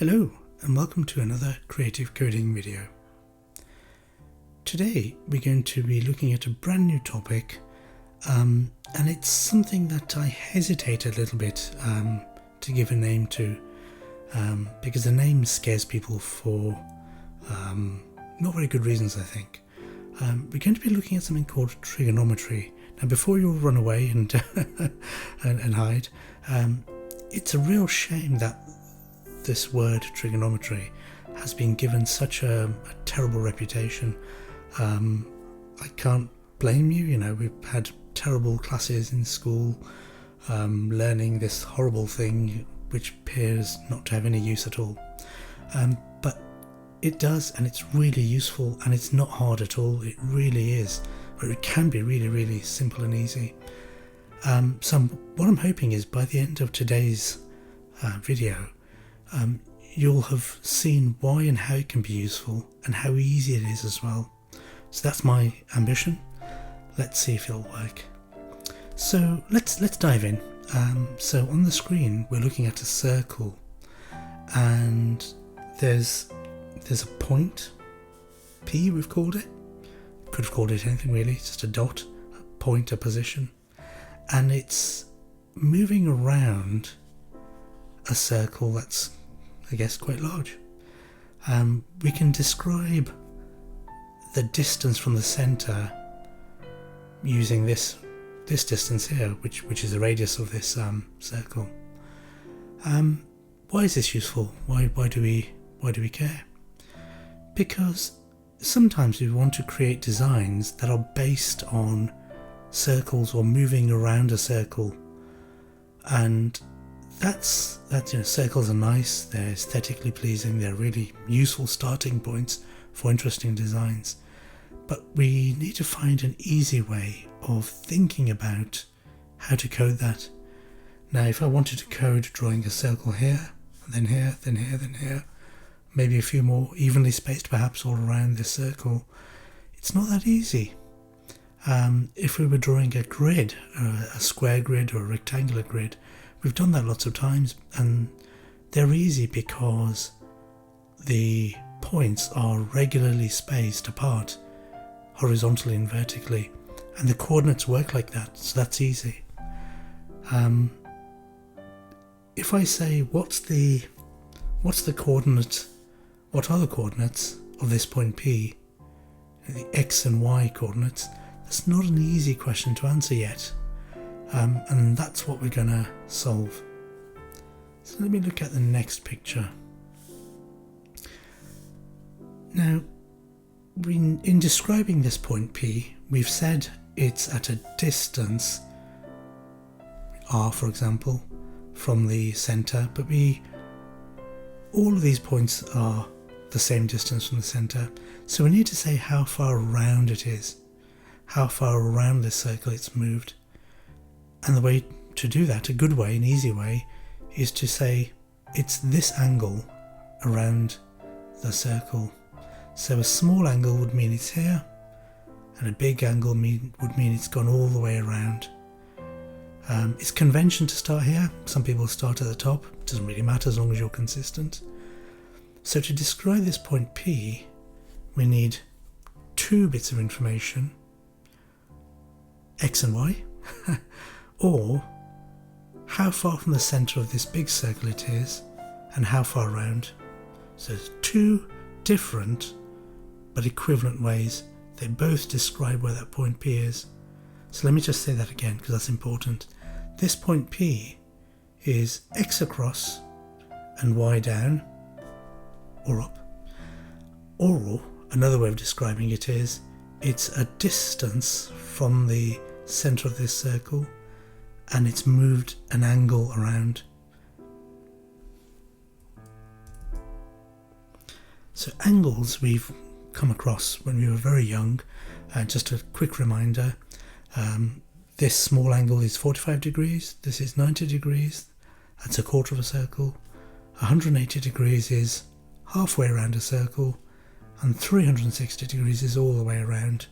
Hello and welcome to another creative coding video. Today we're going to be looking at a brand new topic and it's something that I hesitate a little bit to give a name to because the name scares people for not very good reasons, I think. We're going to be looking at something called trigonometry. Now before you all run away and and hide, it's a real shame that this word trigonometry has been given such a terrible reputation. I can't blame you, we've had terrible classes in school learning this horrible thing which appears not to have any use at all. But it does, and it's really useful, and it's not hard at all. It really is. But it can be really, really simple and easy. So what I'm hoping is by the end of today's video, you'll have seen why and how it can be useful and how easy it is as well. So that's my ambition. Let's see if it'll work. So let's dive in. So on the screen we're looking at a circle, and there's a point P, we've called it. Could have called it anything really, just a dot, a point, a position, and it's moving around a circle that's, I guess, quite large. We can describe the distance from the centre using this distance here, which is the radius of this circle. Why is this useful? Why do we care? Because sometimes we want to create designs that are based on circles or moving around a circle, and that's circles are nice, they're aesthetically pleasing, they're really useful starting points for interesting designs, but we need to find an easy way of thinking about how to code that. Now if I wanted to code drawing a circle here, then here, then here, then here, maybe a few more evenly spaced perhaps all around this circle, it's not that easy. If we were drawing a grid, a square grid or a rectangular grid, we've done that lots of times, and they're easy because the points are regularly spaced apart, horizontally and vertically, and the coordinates work like that, so that's easy. If I say what's the coordinate, what are the coordinates of this point P, the x and y coordinates, that's not an easy question to answer yet. And that's what we're going to solve. So let me look at the next picture. Now, in describing this point P, we've said it's at a distance, r for example, from the centre, but all of these points are the same distance from the centre, so we need to say how far around it is, how far around this circle it's moved. And the way to do that, a good way, an easy way, is to say it's this angle around the circle. So a small angle would mean it's here, and a big angle would mean it's gone all the way around. It's convention to start here. Some people start at the top. It doesn't really matter as long as you're consistent. So to describe this point P, we need two bits of information, x and y, or how far from the centre of this big circle it is and how far around. So there's two different but equivalent ways. They both describe where that point P is. So let me just say that again because that's important. This point P is x across and y down or up. Or another way of describing it is it's a distance from the centre of this circle and it's moved an angle around. So angles we've come across when we were very young. Just a quick reminder, this small angle is 45 degrees, this is 90 degrees, that's a quarter of a circle, 180 degrees is halfway around a circle, and 360 degrees is all the way around.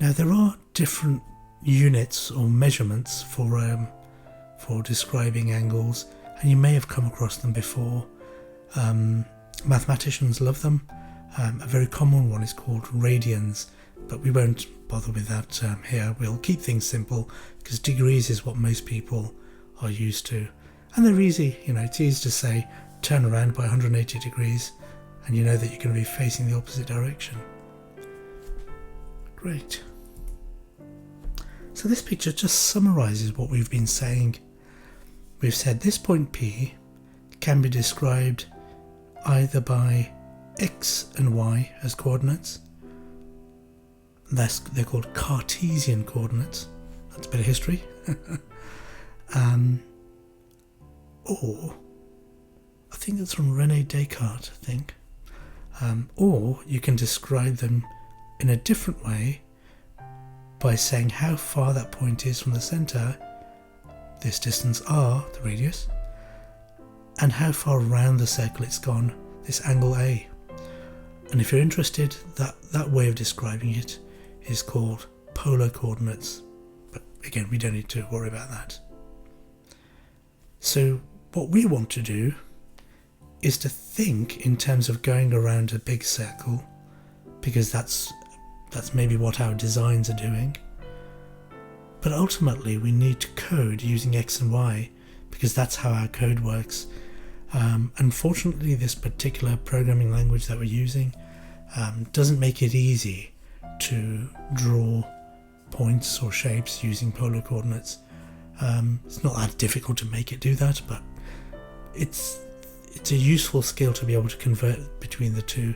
Now there are different units or measurements for describing angles, and you may have come across them before. Mathematicians love them. A very common one is called radians, but we won't bother with that here. We'll keep things simple because degrees is what most people are used to. And they're easy, it's easy to say turn around by 180 degrees and you know that you're going to be facing the opposite direction. Great. So this picture just summarises what we've been saying. We've said this point P can be described either by x and y as coordinates. They're called Cartesian coordinates. That's a bit of history. Or, I think that's from René Descartes, I think. Or you can describe them in a different way by saying how far that point is from the centre, this distance r, the radius, and how far around the circle it's gone, this angle A. And if you're interested, that way of describing it is called polar coordinates. But again, we don't need to worry about that. So what we want to do is to think in terms of going around a big circle, because that's maybe what our designs are doing. But ultimately we need to code using x and y, because that's how our code works. Unfortunately, this particular programming language that we're using doesn't make it easy to draw points or shapes using polar coordinates. It's not that difficult to make it do that, but it's a useful skill to be able to convert between the two,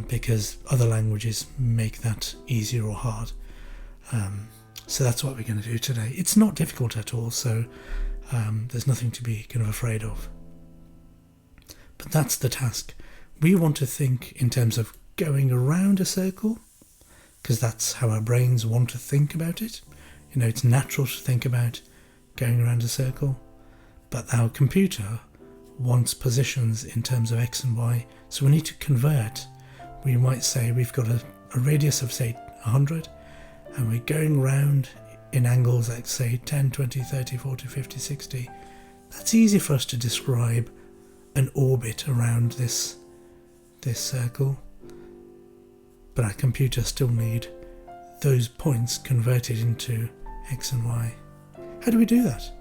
because other languages make that easier or hard. So that's what we're going to do today. It's not difficult at all, so there's nothing to be kind of afraid of. But that's the task. We want to think in terms of going around a circle, because that's how our brains want to think about it. It's natural to think about going around a circle, but our computer wants positions in terms of x and y, so we need to convert. We might say we've got a radius of, say, 100, and we're going round in angles like, say, 10, 20, 30, 40, 50, 60. That's easy for us to describe an orbit around this circle, but our computer still need those points converted into x and y. How do we do that?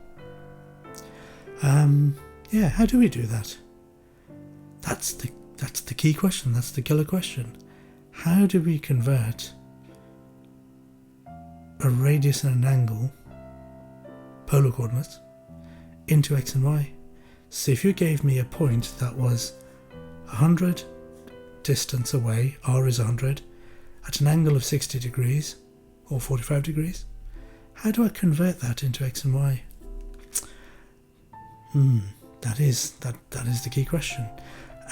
How do we do that? That's the key question. That's the killer question. How do we convert a radius and an angle, polar coordinates, into x and y? So if you gave me a point that was 100 distance away, r is 100, at an angle of 60 degrees or 45 degrees, how do I convert that into x and y? That is the key question.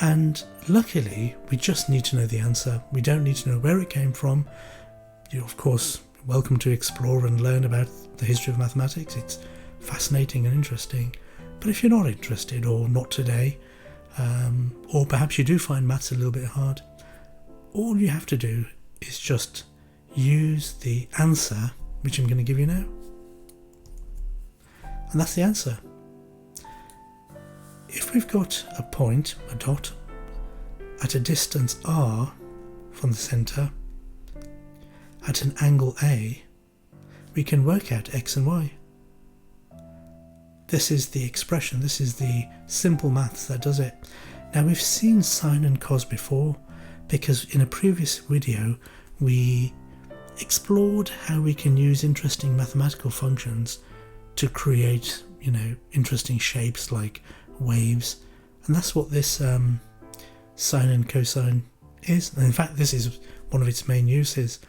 And luckily, we just need to know the answer. We don't need to know where it came from. You're, of course, welcome to explore and learn about the history of mathematics. It's fascinating and interesting. But if you're not interested, or not today, or perhaps you do find maths a little bit hard, all you have to do is just use the answer, which I'm going to give you now. And that's the answer. If we've got a point, a dot, at a distance r from the centre, at an angle A, we can work out x and y. This is the expression, this is the simple maths that does it. Now we've seen sine and cos before, because in a previous video we explored how we can use interesting mathematical functions to create, interesting shapes like waves, and that's what this sine and cosine is. And in fact, this is one of its main uses.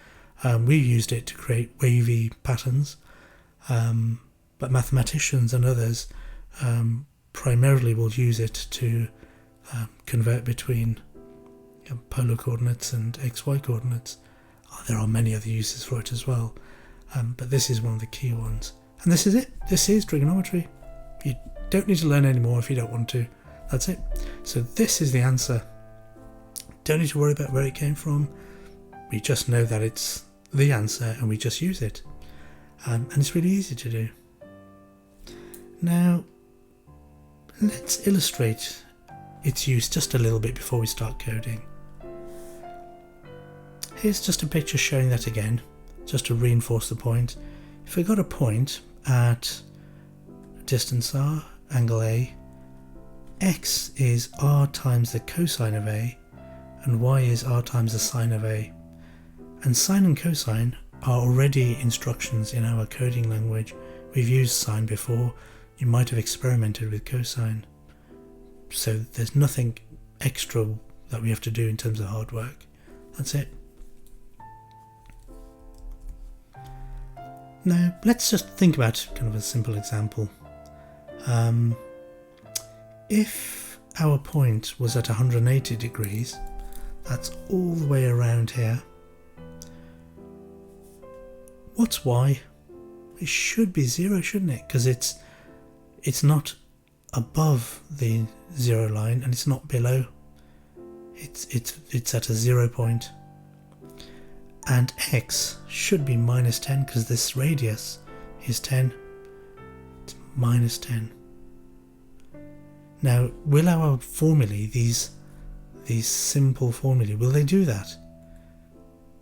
We used it to create wavy patterns, but mathematicians and others primarily will use it to convert between polar coordinates and xy coordinates. There are many other uses for it as well, but this is one of the key ones. And this is it. This is trigonometry. You don't need to learn any more if you don't want to. That's it. So this is the answer. Don't need to worry about where it came from. We just know that it's the answer and we just use it. And it's really easy to do. Now, let's illustrate its use just a little bit before we start coding. Here's just a picture showing that again, just to reinforce the point. If we got a point at distance r, angle A, x is r times the cosine of A, and y is r times the sine of A. And sine and cosine are already instructions in our coding language. We've used sine before. You might have experimented with cosine. So there's nothing extra that we have to do in terms of hard work. That's it. Now let's just think about kind of a simple example. If our point was at 180 degrees, that's all the way around here. What's y? It should be 0, shouldn't it? Because it's not above the 0 line and it's not below. It's at a 0 point. And x should be minus 10 because this radius is 10. It's minus 10. Now, will our formulae, these simple formulae, will they do that?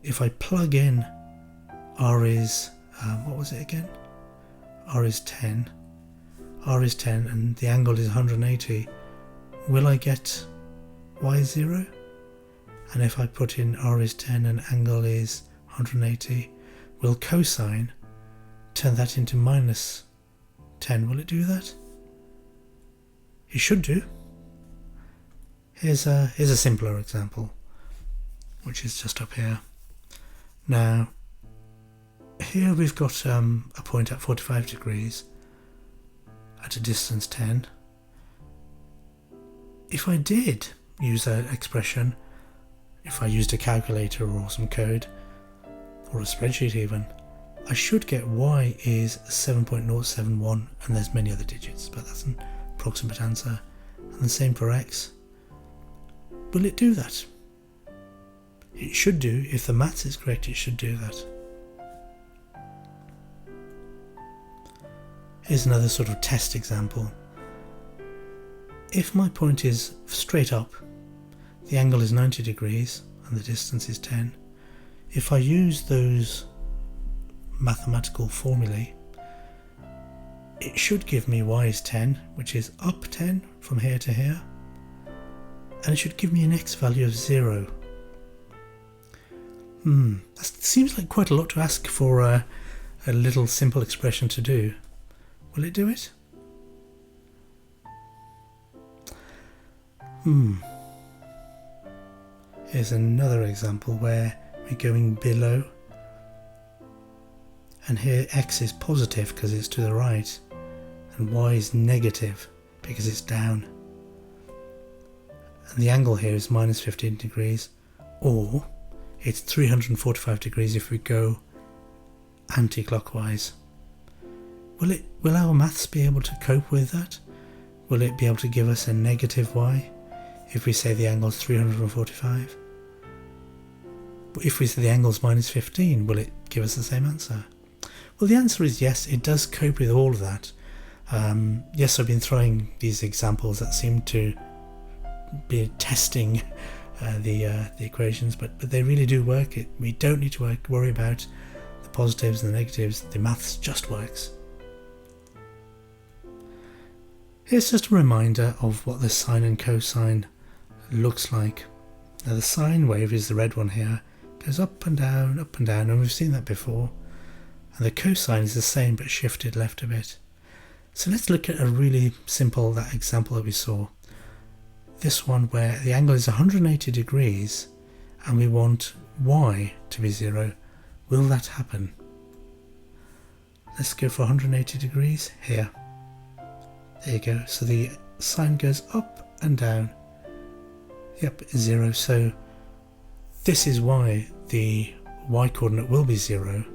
If I plug in r is, what was it again? R is 10. R is 10 and the angle is 180. Will I get y is 0? And if I put in r is 10 and angle is 180, will cosine turn that into minus 10? Will it do that? It should do. Here's a simpler example, which is just up here. Now, here we've got a point at 45 degrees at a distance 10. If I did use that expression, if I used a calculator or some code, or a spreadsheet even, I should get y is 7.071, and there's many other digits, but that's an approximate answer. And the same for x. Will it do that? It should do. If the maths is correct, it should do that. Here's another sort of test example. If my point is straight up, the angle is 90 degrees and the distance is 10. If I use those mathematical formulae, it should give me y is 10, which is up 10 from here to here, and it should give me an x value of 0. That seems like quite a lot to ask for a little simple expression to do. Will it do it? Here's another example where we're going below, and here x is positive because it's to the right, and y is negative because it's down. And the angle here is minus 15 degrees, or it's 345 degrees if we go anti-clockwise. Will our maths be able to cope with that? Will it be able to give us a negative y if we say the angle is 345? If we say the angle is minus 15, will it give us the same answer? Well, the answer is yes, it does cope with all of that. Yes, I've been throwing these examples that seem to be testing the equations, but they really do work. We don't need to worry about the positives and the negatives. The maths just works. Here's just a reminder of what the sine and cosine looks like. Now the sine wave is the red one here, goes up and down, and we've seen that before. And the cosine is the same but shifted left a bit. So let's look at a really simple that example that we saw. This one where the angle is 180 degrees and we want y to be 0. Will that happen? Let's go for 180 degrees here. There you go. So the sine goes up and down. Yep, 0. So this is why the y coordinate will be 0,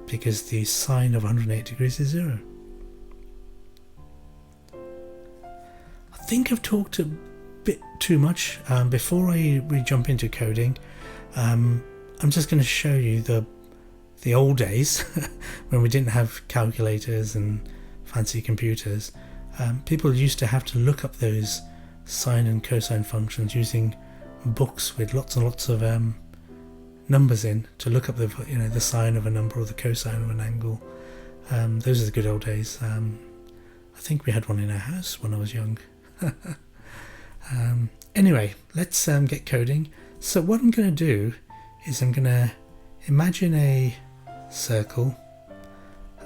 because the sine of 180 degrees is 0. I think I've talked a bit too much. Before we jump into coding, I'm just going to show you the old days when we didn't have calculators and fancy computers. People used to have to look up those sine and cosine functions using books with lots and lots of numbers in to look up the sine of a number or the cosine of an angle. Those are the good old days. I think we had one in our house when I was young. Anyway, let's get coding. So what I'm going to do is I'm going to imagine a circle,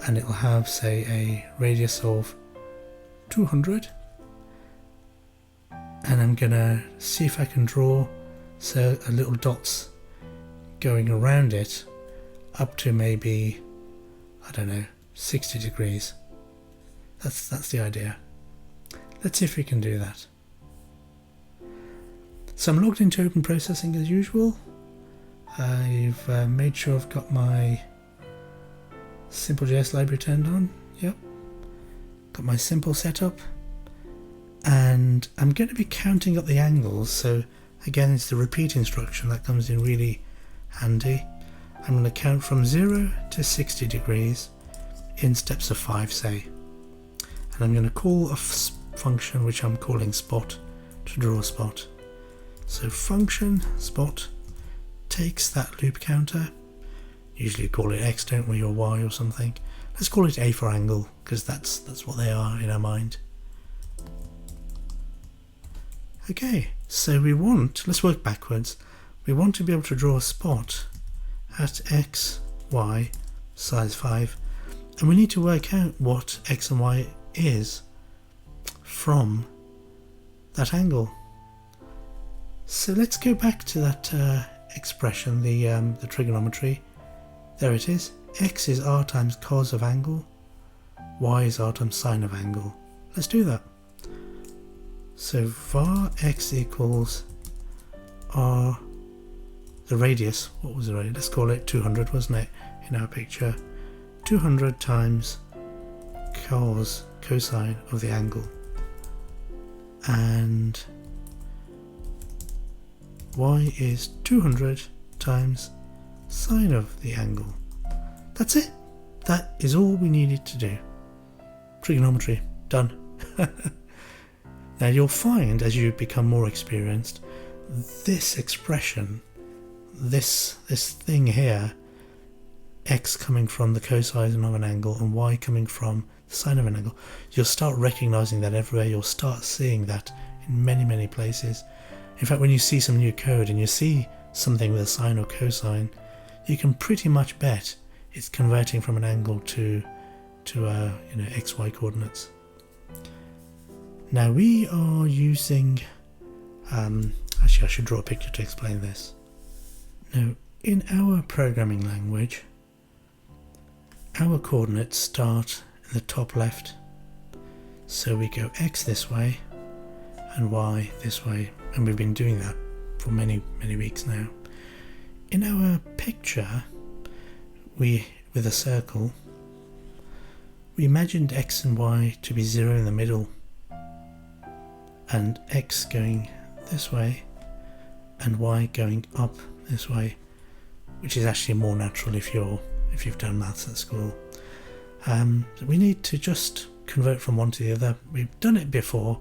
and it'll have, say, a radius of 200, and I'm going to see if I can draw a little dots going around it up to maybe, I don't know, 60 degrees. That's the idea. Let's see if we can do that. So I'm logged into Open Processing as usual. I've made sure I've got my Simple.js library turned on. Yep. Got my simple setup. And I'm going to be counting up the angles. So again, it's the repeat instruction that comes in really handy. I'm going to count from 0 to 60 degrees in steps of 5, say. And I'm going to call a function which I'm calling spot to draw a spot. So function spot takes that loop counter. Usually call it X, don't we, or Y or something. Let's call it A for angle, because that's what they are in our mind. Okay, so let's work backwards. We want to be able to draw a spot at X, Y, size 5, and we need to work out what X and Y is from that angle. So let's go back to that expression, the trigonometry. There it is. X is r times cos of angle, y is r times sine of angle. Let's do that. So var x equals r, the radius, what was the radius? Let's call it 200, wasn't it, in our picture? 200 times cosine of the angle. And y is 200 times sine of the angle. That's it. That is all we needed to do. Trigonometry, done. Now you'll find, as you become more experienced, this expression, this thing here, x coming from the cosine of an angle and y coming from the sine of an angle, you'll start recognizing that everywhere. You'll start seeing that in many places. In fact, when you see some new code and you see something with a sine or cosine, you can pretty much bet it's converting from an angle to xy coordinates. Now we are using, actually I should draw a picture to explain this. Now in our programming language, our coordinates start in the top left. So we go x this way and y this way, and we've been doing that for many weeks now. In our picture, with a circle, we imagined x and y to be 0 in the middle, and x going this way and y going up this way, which is actually more natural if you've done maths at school. We need to just convert from one to the other. We've done it before.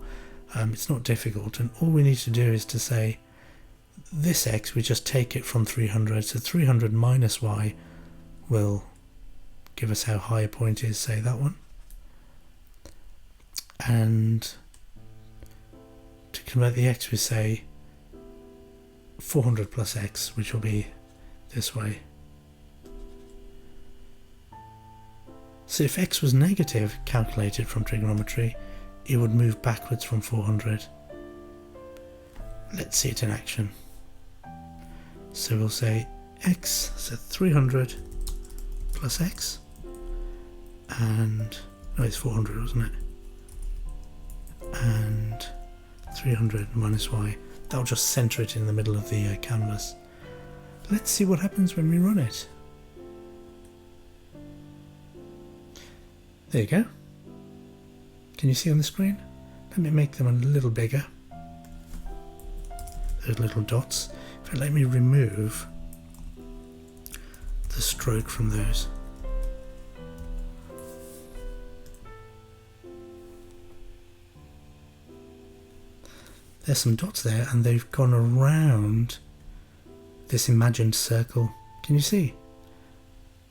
It's not difficult, and all we need to do is to say this x, we just take it from 300, so 300 minus y will give us how high a point is, say that one. And to convert the x, we say 400 plus x, which will be this way. So if x was negative, calculated from trigonometry, it would move backwards from 400. Let's see it in action. So we'll say x, so 300 plus x, and, no, it's 400, wasn't it? And 300 minus y. That'll just center it in the middle of the canvas. Let's see what happens when we run it. There you go. Can you see on the screen? Let me make them a little bigger. Those little dots. In fact, let me remove the stroke from those. there's some dots there, and they've gone around this imagined circle. Can you see?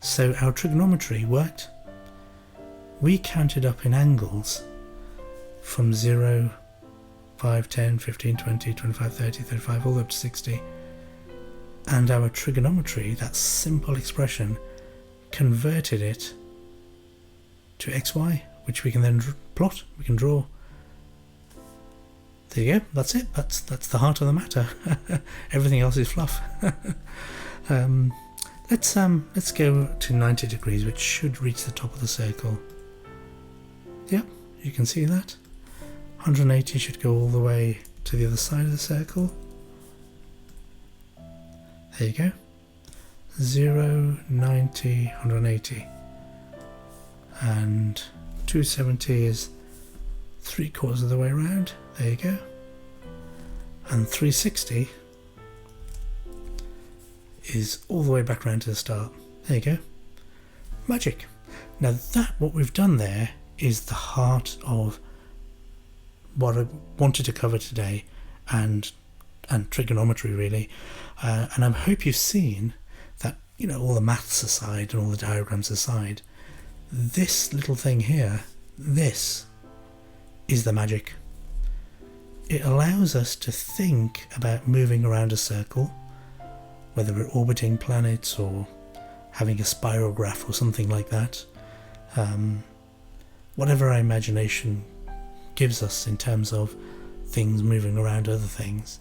So our trigonometry worked. We counted up in angles from 0, 5, 10, 15, 20, 25, 30, 35, all the way up to 60. And our trigonometry, that simple expression, converted it to xy, which we can then plot, we can draw. There you go, that's it, that's the heart of the matter. Everything else is fluff. Let's go to 90 degrees, which should reach the top of the circle. Yep, you can see that. 180 should go all the way to the other side of the circle. There you go. 0, 90, 180. And 270 is 3/4 of the way around. There you go. And 360 is all the way back around to the start. There you go. Magic. Now what we've done there is the heart of what I wanted to cover today, and trigonometry really. And I hope you've seen that, you know, all the maths aside and all the diagrams aside, this little thing here, this is the magic. It allows us to think about moving around a circle, whether we're orbiting planets or having a spiral graph or something like that. Whatever our imagination gives us in terms of things moving around other things,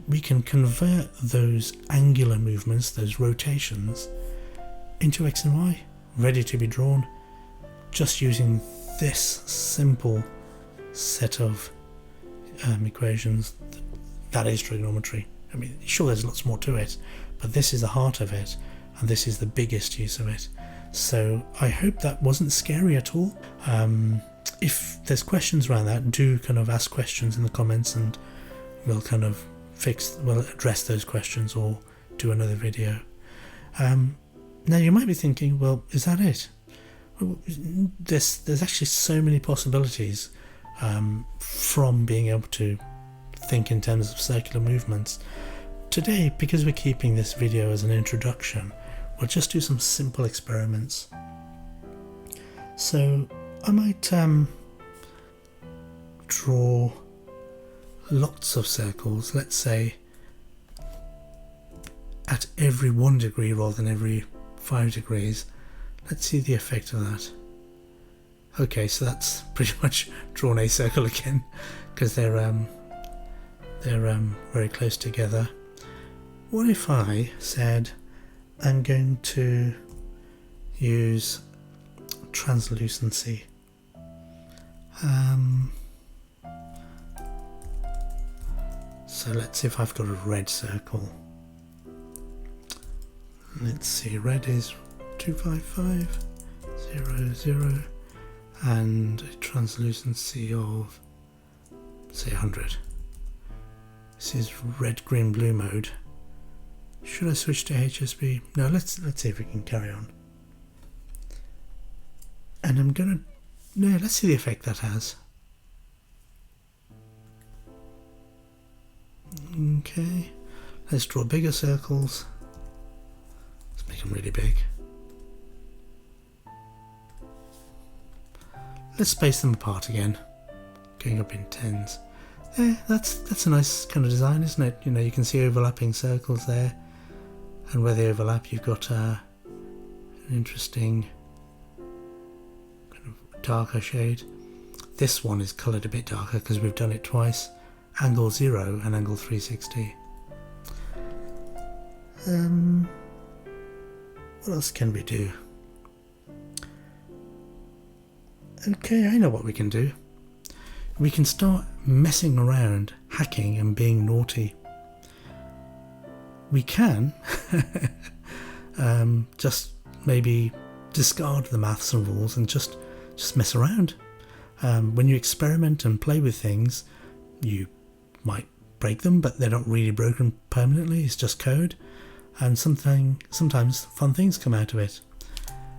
we can convert those angular movements, those rotations, into x and y, ready to be drawn, just using this simple set of equations. That is trigonometry. I mean, sure, there's lots more to it, but this is the heart of it, and this is the biggest use of it. So I hope that wasn't scary at all. If there's questions around that, do kind of ask questions in the comments, and we'll kind of address those questions or do another video. Now you might be thinking, well, is that it? Well, there's actually so many possibilities from being able to think in terms of circular movements. Today, because we're keeping this video as an introduction, we'll just do some simple experiments. So I might draw lots of circles, let's say at every 1 degree rather than every 5 degrees. Let's see the effect of that. Okay, so that's pretty much drawn a circle again, because they're very close together. What if I said I'm going to use translucency? So let's see if I've got a red circle. Let's see, red is 255, 0, 0, and a translucency of, say, 100. This is red, green, blue mode. Should I switch to HSB? No, let's see if we can carry on. And let's see the effect that has. Okay, let's draw bigger circles. Let's make them really big. Let's space them apart again, going up in tens. There, that's a nice kind of design, isn't it? You know, you can see overlapping circles there, and where they overlap, you've got an interesting kind of darker shade. This one is coloured a bit darker because we've done it twice. Angle 0 and angle 360. What else can we do? Okay, I know what we can do. We can start messing around, hacking and being naughty. We can just maybe discard the maths and rules and just mess around. When you experiment and play with things, you might break them, but they're not really broken permanently. It's just code, and sometimes fun things come out of it.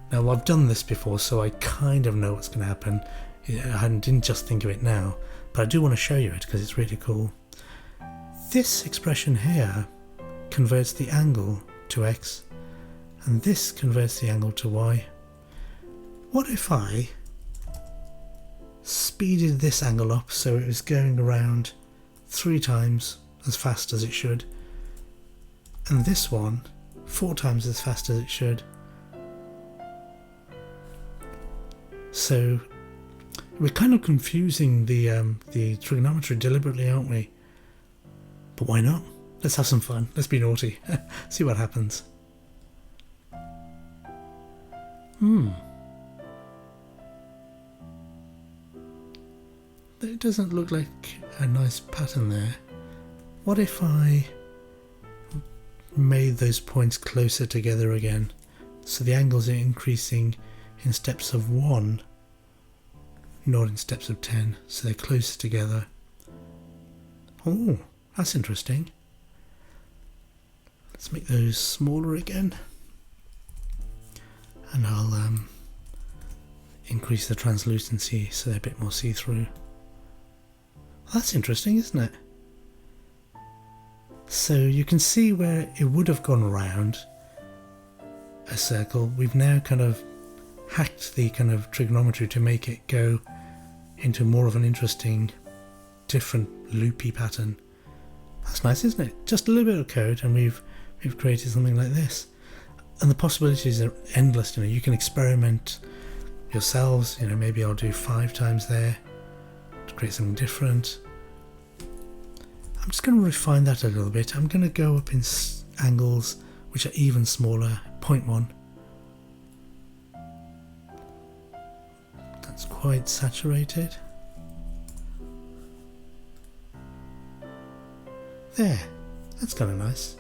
Now, I've done this before, so I kind of know what's going to happen I didn't just think of it now, but I do want to show you it because it's really cool. This expression here converts the angle to x, and this converts the angle to y. What if I speeded this angle up so it was going around 3 times as fast as it should, and this one 4 times as fast as it should? So we're kind of confusing the trigonometry deliberately, aren't we? But why not? Let's have some fun. Let's be naughty. See what happens. It doesn't look like a nice pattern there. What if I made those points closer together again? So the angles are increasing in steps of 1, not in steps of 10, so they're closer together. Oh, that's interesting. Let's make those smaller again, and I'll increase the translucency so they're a bit more see-through. That's interesting, isn't it? So you can see where it would have gone around a circle. We've now kind of hacked the kind of trigonometry to make it go into more of an interesting, different loopy pattern. That's nice, isn't it? Just a little bit of code and we've created something like this. And the possibilities are endless. You can experiment yourselves. Maybe I'll do 5 times there to create something different. I'm just going to refine that a little bit. I'm going to go up in angles which are even smaller, 0.1. That's quite saturated. There, that's kind of nice.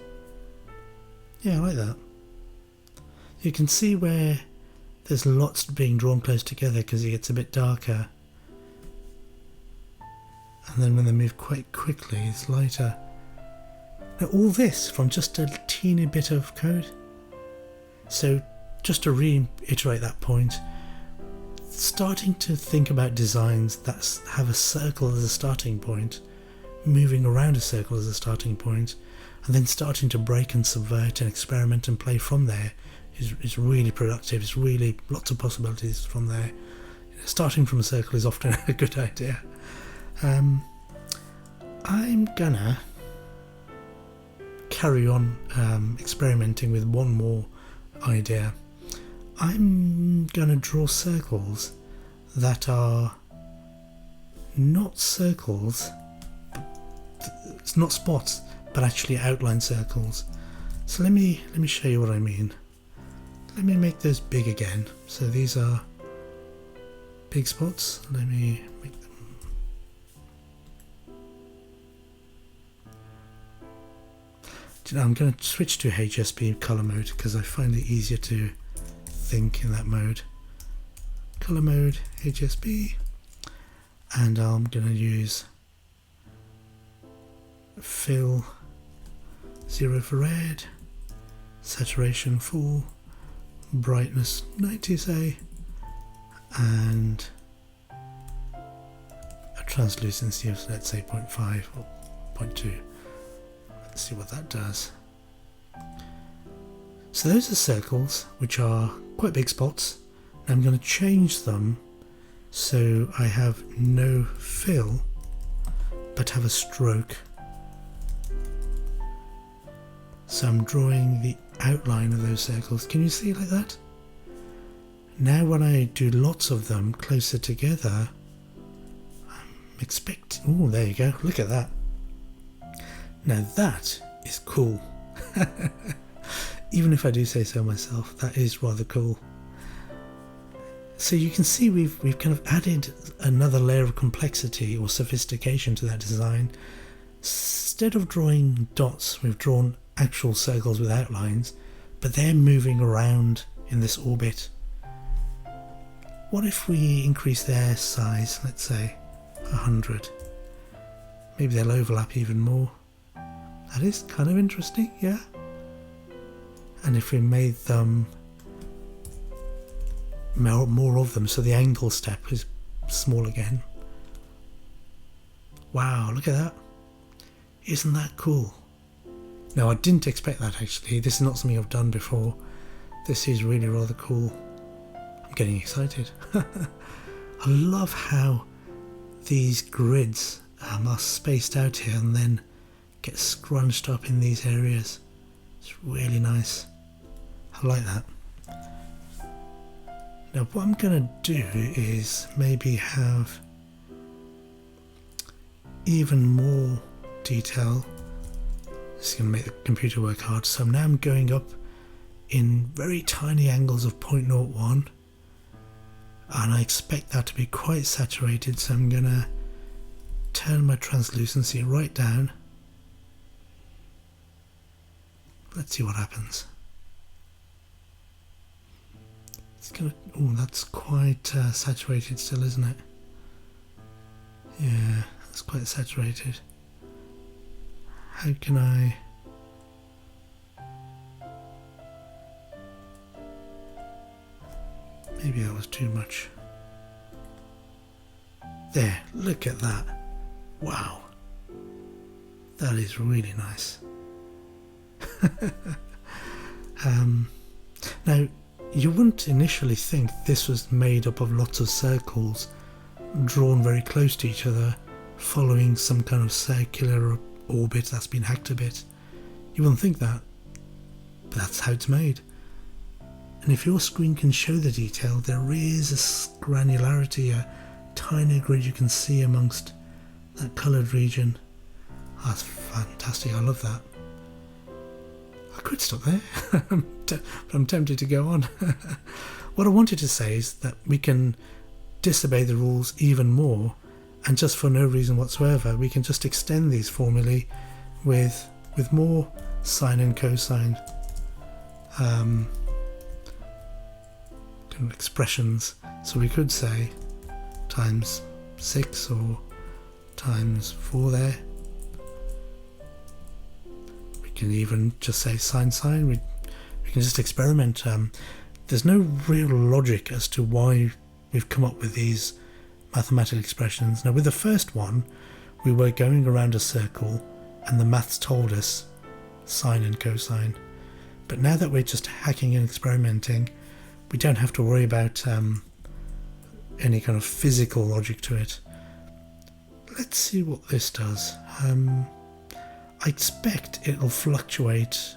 Yeah, I like that. You can see where there's lots being drawn close together because it gets a bit darker. And then when they move quite quickly, it's lighter. Now all this from just a teeny bit of code. So just to reiterate that point, starting to think about designs that have a circle as a starting point, moving around a circle as a starting point, and then starting to break and subvert and experiment and play from there is really productive. It's really lots of possibilities from there. Starting from a circle is often a good idea. I'm gonna carry on experimenting with one more idea. I'm gonna draw circles that are not circles, it's not spots, but actually outline circles. So let me show you what I mean. Let me make those big again. So these are big spots. Let me make them. I'm going to switch to HSP color mode because I find it easier to think in that mode. Color mode, HSP, and I'm going to use fill 0 for red, saturation full, brightness 90 say, and a translucency of, let's say, 0.5 or 0.2. Let's see what that does. So those are circles which are quite big spots. I'm going to change them so I have no fill but have a stroke. So I'm drawing the outline of those circles. Can you see it like that? Now when I do lots of them closer together, I'm expecting... Oh, there you go. Look at that. Now that is cool. Even if I do say so myself, that is rather cool. So you can see we've kind of added another layer of complexity or sophistication to that design. Instead of drawing dots, we've drawn actual circles with outlines, but they're moving around in this orbit. What if we increase their size, let's say 100? Maybe they'll overlap even more. That is kind of interesting, yeah? And if we made them more of them, so the angle step is small again. Wow, look at that. Isn't that cool? Now, I didn't expect that actually. This is not something I've done before. This is really rather cool. I'm getting excited. I love how these grids are spaced out here and then get scrunched up in these areas. It's really nice. I like that. Now what I'm going to do is maybe have even more detail. This is going to make the computer work hard. So now I'm going up in very tiny angles of 0.01, and I expect that to be quite saturated, so I'm going to turn my translucency right down. Let's see what happens. It's gonna, oh, that's quite saturated still, isn't it? Yeah, that's quite saturated. How can I... Maybe that was too much. There, look at that. Wow. That is really nice. Now, you wouldn't initially think this was made up of lots of circles drawn very close to each other, following some kind of circular orbit that's been hacked a bit. You wouldn't think that, but that's how it's made. And if your screen can show the detail, there is a granularity, a tiny grid you can see amongst that coloured region. That's fantastic, I love that. I could stop there, but I'm tempted to go on. What I wanted to say is that we can disobey the rules even more, and just for no reason whatsoever, we can just extend these formulae with more sine and cosine kind of expressions. So we could say times 6 or times 4 there. We can even just say sine. We can just experiment. There's no real logic as to why we've come up with these mathematical expressions. Now with the first one, we were going around a circle and the maths told us sine and cosine. But now that we're just hacking and experimenting, we don't have to worry about any kind of physical logic to it. Let's see what this does. I expect it'll fluctuate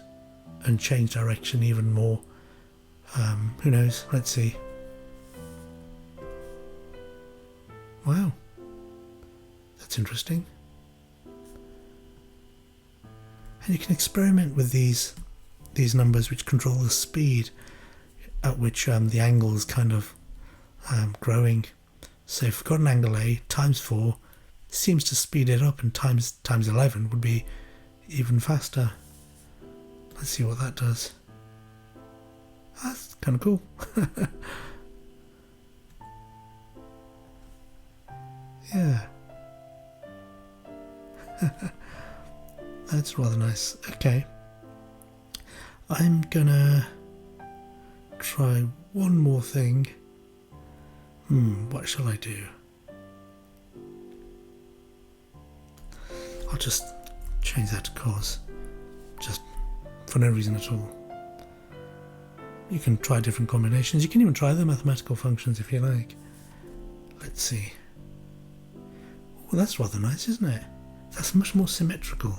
and change direction even more. Who knows? Let's see. Wow, that's interesting. And you can experiment with these numbers which control the speed at which the angle is kind of growing. So if we've got an angle A, times 4 seems to speed it up, and times 11 would be even faster. Let's see what that does. That's kind of cool. Yeah. That's rather nice. Okay. I'm gonna try one more thing. What shall I do? I'll just change that to cos. Just for no reason at all. You can try different combinations. You can even try the mathematical functions if you like. Let's see. Well, that's rather nice, isn't it? That's much more symmetrical.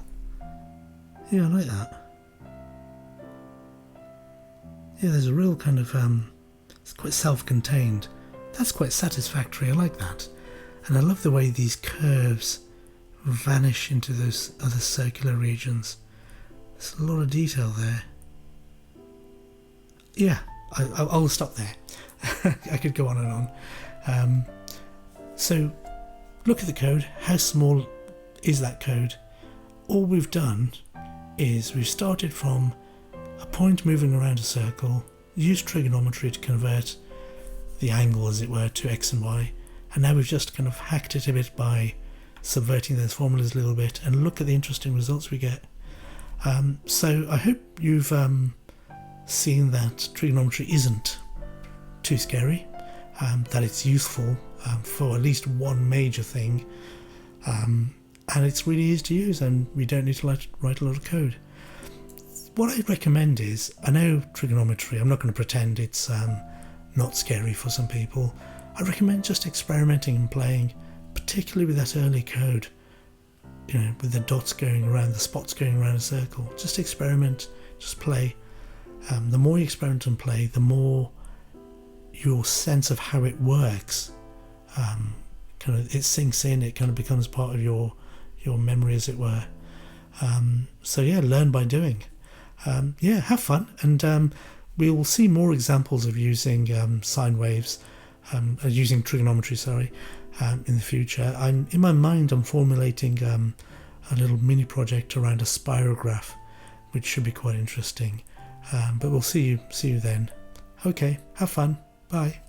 Yeah, I like that. Yeah, there's a real kind of, it's quite self-contained. That's quite satisfactory, I like that. And I love the way these curves vanish into those other circular regions. There's a lot of detail there. Yeah, I'll stop there. I could go on and on. So, look at the code. How small is that code? All we've done is we've started from a point moving around a circle, used trigonometry to convert the angle, as it were, to x and y, and now we've just kind of hacked it a bit by subverting those formulas a little bit, and look at the interesting results we get. So I hope you've seen that trigonometry isn't too scary, that it's useful for at least one major thing, and it's really easy to use, and we don't need to write a lot of code. What I'd recommend is, I know trigonometry, I'm not going to pretend it's not scary for some people. I recommend just experimenting and playing, particularly with that early code, with the dots going around, the spots going around a circle. Just experiment, just play. The more you experiment and play, the more your sense of how it works it sinks in. It kind of becomes part of your memory, as it were. So yeah, learn by doing. Have fun, and we will see more examples of using sine waves, using trigonometry, in the future. In my mind, I'm formulating a little mini project around a spirograph, which should be quite interesting. But we'll see you then. Okay, have fun. Bye.